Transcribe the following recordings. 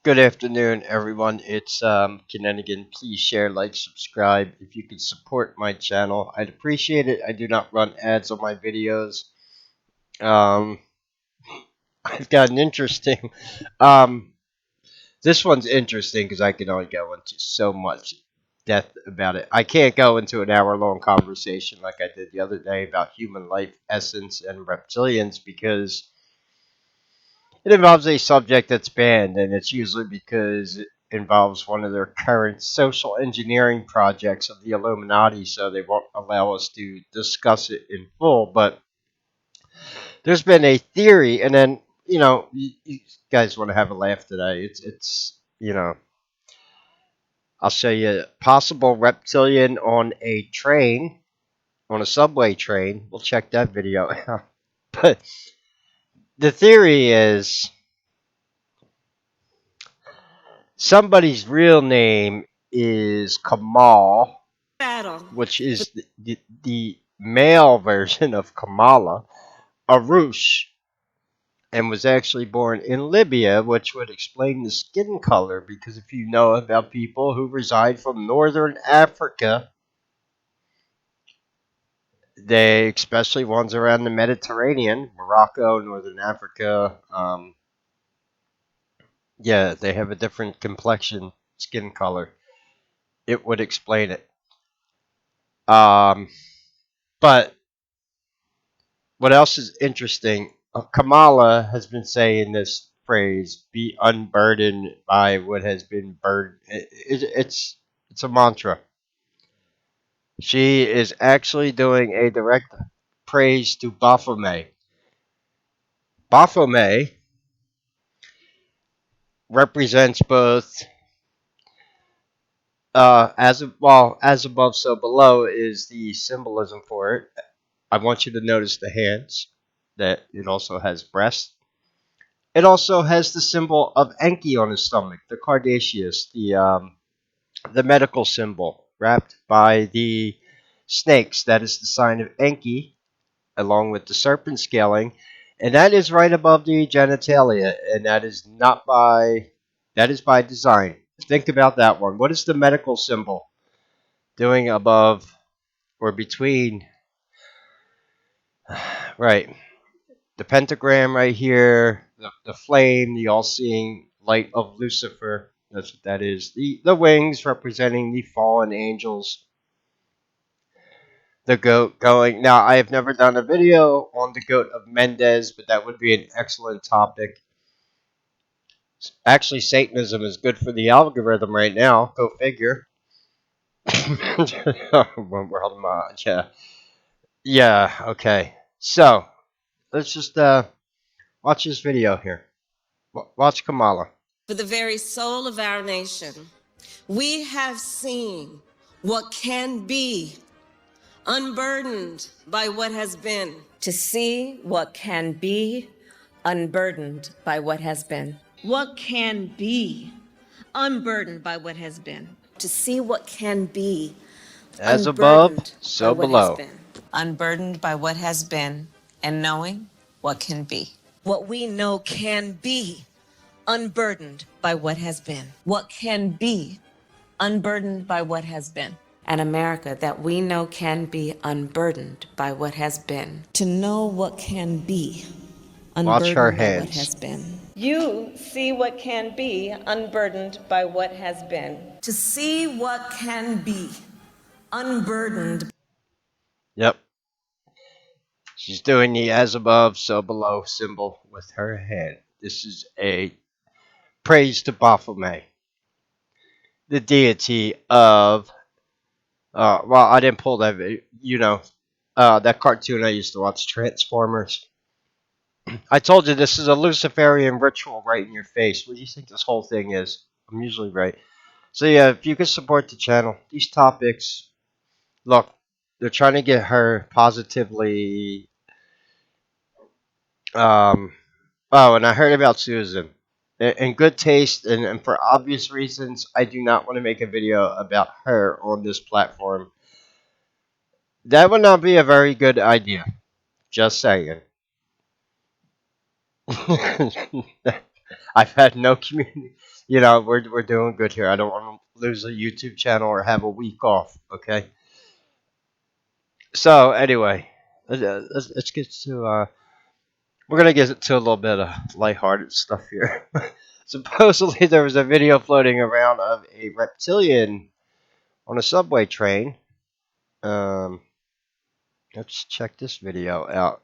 Good afternoon, everyone. It's Kinninigan. Please share, like, subscribe. If you could support my channel, I'd appreciate it. I do not run ads on my videos. Um, I've got an interesting. Um, this one's interesting because I can only go into so much depth about it. I can't go into an hour-long conversation like I did the other day about human life essence and reptilians because it involves a subject that's banned, and it's usually because it involves one of their current social engineering projects of the Illuminati, so they won't allow us to discuss it in full. But there's been a theory, and then you guys want to have a laugh today. It's I'll show you possible reptilian on a train, on a subway train. We'll check that video out. But the theory is somebody's real name is Kamal, Battle. which is the male version of Kamala, Arush, and was actually born in Libya, which would explain the skin color. Because if you know about people who reside from northern Africa, they, especially ones around the Mediterranean, Morocco, northern Africa, yeah, they have a different complexion, skin color. It would explain it. Um, but what else is interesting? Kamala has been saying this phrase, "Be unburdened by what has been burdened." It's a mantra. She is actually doing a direct praise to Baphomet. Baphomet represents both as above, so below is the symbolism for it. I want you to notice the hands. That it also has breasts. It also has the symbol of Enki on his stomach, the Cardaceus, the medical symbol wrapped by the snakes. That is the sign of Enki, along with the serpent scaling, and that is right above the genitalia, and that is by design. Think about that one. What is the medical symbol doing above or between? Right, the pentagram right here, the flame, the all-seeing light of Lucifer. That's what that is. The wings representing the fallen angels. The goat going. Now, I have never done a video on the goat of Mendez, but that would be an excellent topic. Actually, Satanism is good for the algorithm right now. Go figure. World mod, yeah. Yeah, okay. So, let's just watch this video here. Watch Kamala. For the very soul of our nation, we have seen what can be, unburdened by what has been. To see what can be, unburdened by what has been. What can be, unburdened by what has been. To see what can be, As above, unburdened by so what has below. been. Unburdened by what has been and knowing what can be. What we know can be, unburdened by what has been. What can be unburdened by what has been. An America that we know can be unburdened by what has been. To know what can be, Watch her unburdened by what hands. has been. You see what can be, unburdened by what has been. To see what can be, unburdened. Yep. She's doing the as above, so below symbol with her hand. This is a praise to Baphomet, the deity of. Well, I didn't pull that video. That cartoon I used to watch, Transformers. I told you this is a Luciferian ritual right in your face. What do you think this whole thing is? I'm usually right. So yeah, if you could support the channel, these topics. Look, they're trying to get her positively. Oh, and I heard about Susan. In good taste and for obvious reasons, I do not want to make a video about her on this platform. That would not be a very good idea. Just saying. I've had no community. You know, we're doing good here. I don't want to lose a YouTube channel or have a week off. Okay. So anyway, let's get to we're gonna get to a little bit of lighthearted stuff here. Supposedly there was a video floating around of a reptilian on a subway train. Um, let's check this video out.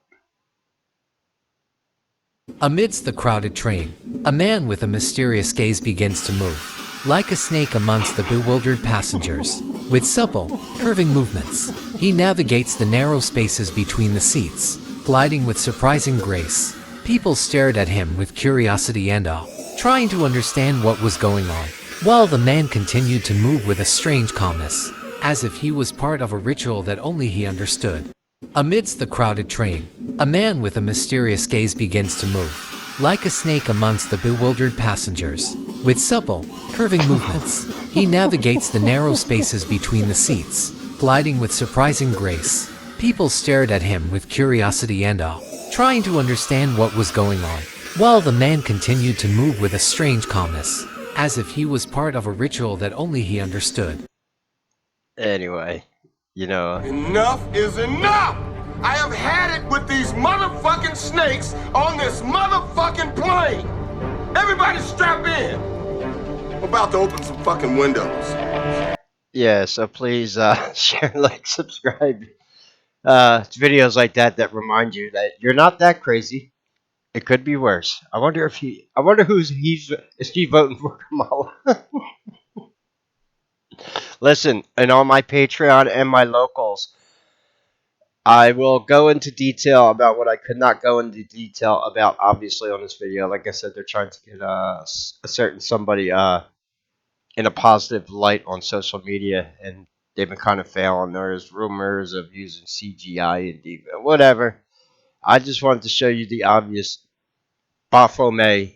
Amidst the crowded train, a man with a mysterious gaze begins to move, like a snake amongst the bewildered passengers. With supple, curving movements, he navigates the narrow spaces between the seats, gliding with surprising grace. People stared at him with curiosity and awe, trying to understand what was going on, while the man continued to move with a strange calmness, as if he was part of a ritual that only he understood. Amidst the crowded train, a man with a mysterious gaze begins to move, like a snake amongst the bewildered passengers. With supple, curving movements, he navigates the narrow spaces between the seats, gliding with surprising grace. People stared at him with curiosity and awe, trying to understand what was going on, while the man continued to move with a strange calmness, as if he was part of a ritual that only he understood. Anyway, you know, Enough is enough! I have had it with these motherfucking snakes on this motherfucking plane! Everybody strap in! I'm about to open some fucking windows. yeah. So please share, like, subscribe. It's videos like that remind you that you're not that crazy. It could be worse. I wonder if he. I wonder is he voting for Kamala? Listen, and on my Patreon and my locals, I will go into detail about what I could not go into detail about, obviously, on this video. Like I said, they're trying to get a certain somebody in a positive light on social media, and they've been kind of failing. There's rumors of using CGI and whatever. I just wanted to show you the obvious Baphomet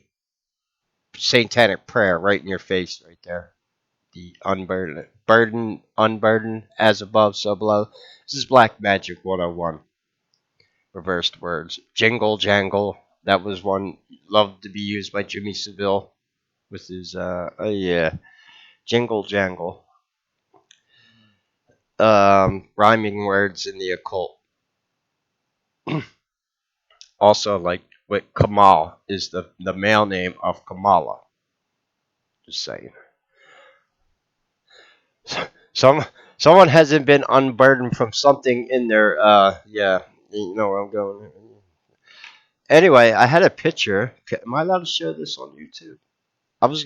satanic prayer right in your face, right there. The unburdened, as above, so below. This is Black Magic 101. Reversed words. Jingle jangle. That was one loved to be used by Jimmy Seville with his yeah. Jingle jangle. Rhyming words in the occult. Also, like with Kamal is the male name of Kamala. Just saying. Some someone hasn't been unburdened from something in their yeah, you know where I'm going. Anyway, I had a picture. Am I allowed to share this on YouTube? I was,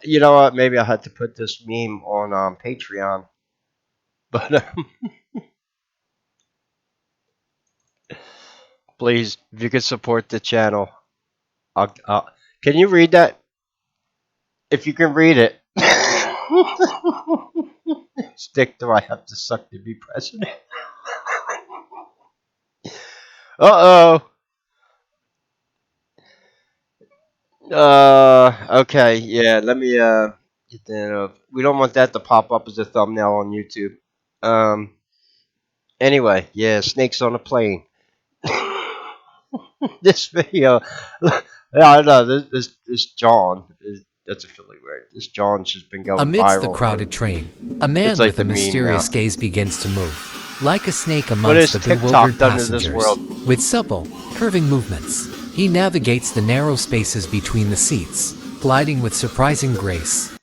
you know what? Maybe I had to put this meme on Patreon, but please, if you could support the channel, can you read that? If you can read it. Stick do I have to suck to be president? Uh-oh. Okay, yeah, let me get that up. We don't want that to pop up as a thumbnail on YouTube. Um, anyway, yeah, snakes on a plane. This video, yeah, I know, this John, that's a Philly word. This John's just been going Amidst the viral. crowded train, a man like with a the meme mysterious now. gaze begins to move, like a snake What amongst has the TikTok bewildered done to this passengers. world? With supple, curving movements, he navigates the narrow spaces between the seats, gliding with surprising grace.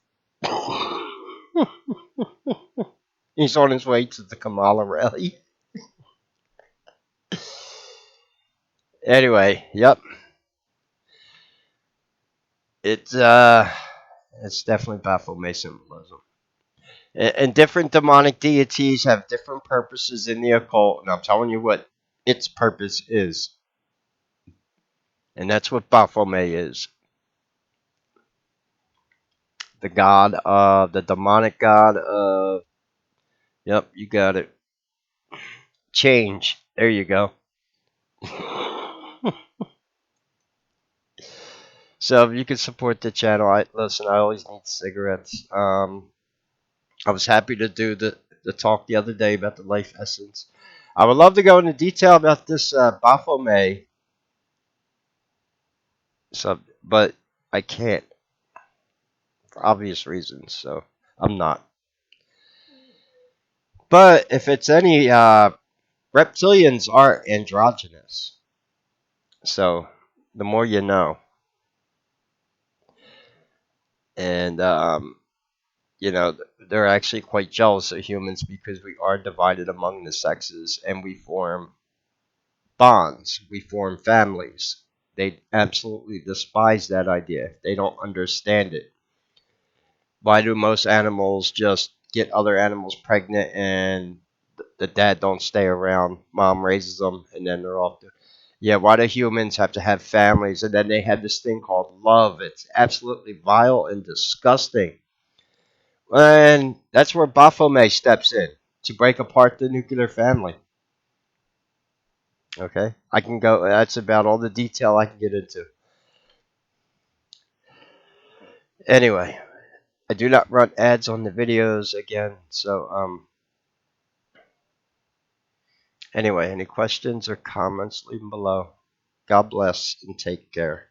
He's on his way to the Kamala rally. Anyway, yep. It's definitely Baphomet symbolism. And different demonic deities have different purposes in the occult, and I'm telling you what its purpose is. And that's what Baphomet is. The god of the demonic god of, yep, you got it. Change. There you go. So if you could support the channel, listen, I always need cigarettes. I was happy to do the talk the other day about the life essence. I would love to go into detail about this Baphomet sub, but I can't for obvious reasons, so I'm not. But if it's any, reptilians are androgynous. So the more you know. And, they're actually quite jealous of humans because we are divided among the sexes and we form bonds, we form families. They absolutely despise that idea. They don't understand it. Why do most animals just get other animals pregnant and the dad don't stay around? Mom raises them and then they're off. Yeah, why do humans have to have families? And then they have this thing called love. It's absolutely vile and disgusting. And that's where Baphomet steps in to break apart the nuclear family. Okay, I can go. That's about all the detail I can get into. Anyway, I do not run ads on the videos again. So anyway, any questions or comments, leave them below. God bless and take care.